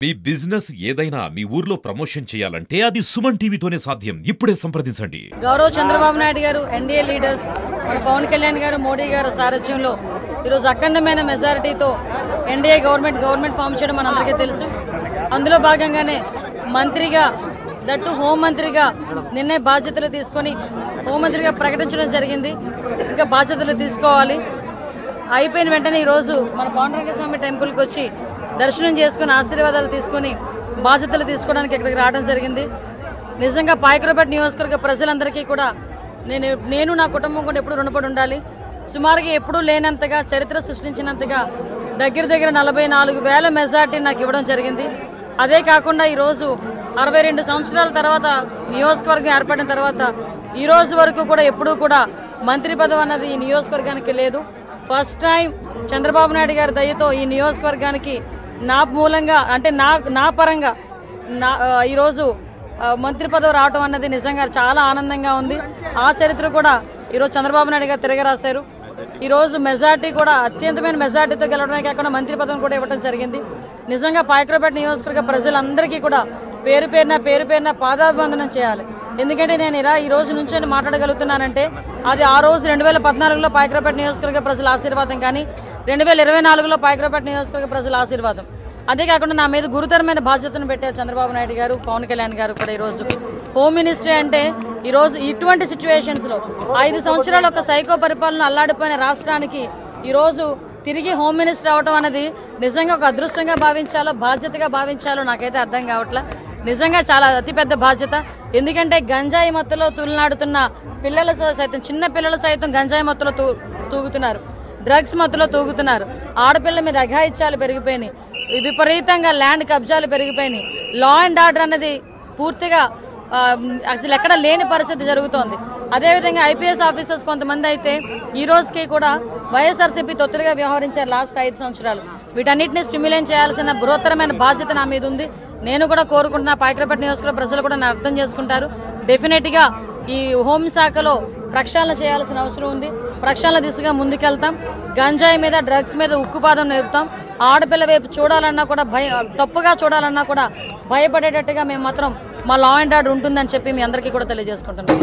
మీ business ఏదైనా మీ ఊర్లో promotion చేయాలంటే అది సుమన్ టీవీతోనే సాధ్యం. ఇప్పుడే సంప్రదించండి. గౌరవ్ చంద్రబాబు నాయుడు గారు, ఎన్డీఏ లీడర్స్, మన పవన్ కళ్యాణ్ గారు, మోడీ గారు సారథ్యంలో ఈరోజు అఖండమైన మెజారిటీతో ఎన్డీఏ గవర్నమెంట్ ఫామ్ చేయడం మనందరికీ తెలుసు. అందులో భాగంగానే మంత్రిగా, దట్టు హోంమంత్రిగా నిన్నే బాధ్యతలు తీసుకొని హోంమంత్రిగా ప్రకటించడం జరిగింది. ఇంకా బాధ్యతలు తీసుకోవాలి. అయిపోయిన వెంటనే ఈరోజు మన పాండురంగస్వామి టెంపుల్కి వచ్చి దర్శనం చేసుకుని ఆశీర్వాదాలు తీసుకుని బాధ్యతలు తీసుకోవడానికి ఇక్కడికి రావడం జరిగింది. నిజంగా పాయకరావుపేట నియోజకవర్గ ప్రజలందరికీ కూడా నేను నా కుటుంబం కూడా ఎప్పుడు రుణపడి ఉండాలి. సుమారుగా ఎప్పుడూ లేనంతగా, చరిత్ర సృష్టించినంతగా దగ్గర 44,000 మెజార్టీ నాకు ఇవ్వడం జరిగింది. అదే కాకుండా ఈరోజు 62 సంవత్సరాల తర్వాత నియోజకవర్గం ఏర్పడిన తర్వాత ఈ రోజు వరకు కూడా ఎప్పుడూ కూడా మంత్రి పదవి అన్నది ఈ నియోజకవర్గానికి లేదు. ఫస్ట్ టైం చంద్రబాబు నాయుడు గారి దయతో ఈ నియోజకవర్గానికి నా మూలంగా, అంటే నా పరంగా ఈరోజు మంత్రి పదవి రావడం అన్నది నిజంగా చాలా ఆనందంగా ఉంది. ఆ చరిత్ర కూడా ఈరోజు చంద్రబాబు నాయుడు గారు తిరగరాశారు. ఈరోజు మెజార్టీ కూడా అత్యంతమైన మెజార్టీతో గెలవడమే కాకుండా మంత్రి పదవిని కూడా ఇవ్వడం జరిగింది. నిజంగా పాయకరావుపేట నియోజకవర్గ ప్రజలందరికీ కూడా పేరు పేరున పాదాభివందనం చేయాలి. ఎందుకంటే నేను ఈ రోజు నుంచి మాట్లాడగలుగుతున్నానంటే అది ఆ రోజు 2014లో పాయకరావుపేట నియోజకవర్గ ప్రజల ఆశీర్వాదం, కానీ 2024లో పాయకరావుపేట నియోజకవర్గ ప్రజల ఆశీర్వాదం. అదే కాకుండా నా మీద గురుతరమైన బాధ్యతను పెట్టారు చంద్రబాబు నాయుడు గారు, పవన్ కళ్యాణ్ గారు కూడా. ఈరోజు హోమ్ మినిస్ట్రీ అంటే ఈరోజు ఇటువంటి సిచ్యువేషన్స్లో 5 సంవత్సరాలు ఒక సైకో పరిపాలన అల్లాడిపోయిన రాష్ట్రానికి ఈరోజు తిరిగి హోమ్ మినిస్టర్ అవడం అనేది నిజంగా ఒక అదృష్టంగా భావించాలో, బాధ్యతగా భావించాలో నాకైతే అర్థం కావట్లా. నిజంగా చాలా అతిపెద్ద బాధ్యత. ఎందుకంటే గంజాయి మత్తులో తూలనాడుతున్న పిల్లలు సైతం, చిన్న పిల్లలు సైతం గంజాయి మత్తులో తూగుతున్నారు, డ్రగ్స్ మత్తులో తూగుతున్నారు. ఆడపిల్లల మీద అఘాయిత్యాలు పెరిగిపోయినాయి, విపరీతంగా ల్యాండ్ కబ్జాలు పెరిగిపోయినాయి. లా అండ్ ఆర్డర్ అనేది పూర్తిగా అసలు ఎక్కడ లేని పరిస్థితి జరుగుతోంది. అదేవిధంగా ఐపీఎస్ ఆఫీసర్స్ కొంతమంది అయితే ఈ రోజుకి కూడా వైఎస్ఆర్సీపీ తొత్తులుగా వ్యవహరించారు లాస్ట్ 5 సంవత్సరాలు. వీటన్నిటిని స్టిమ్యులేట్ చేయాల్సిన బృహత్తరమైన బాధ్యత నా మీద ఉంది. నేను కూడా కోరుకుంటున్నా పాయకరావుపేట నియోజకవర్గ ప్రజలు కూడా నన్ను అర్థం చేసుకుంటారు. డెఫినెట్గా ఈ హోంశాఖలో ప్రక్షాళన చేయాల్సిన అవసరం ఉంది. ప్రక్షాళన దిశగా ముందుకెళ్తాం. గంజాయి మీద, డ్రగ్స్ మీద ఉక్కుపాదం నేర్పుతాం. ఆడపిల్ల వైపు చూడాలన్నా కూడా తప్పుగా చూడాలన్నా కూడా భయపడేటట్టుగా మేము మాత్రం మా లా అండ్ ఆర్డర్ ఉంటుందని చెప్పి మీ అందరికీ కూడా తెలియజేసుకుంటున్నాం.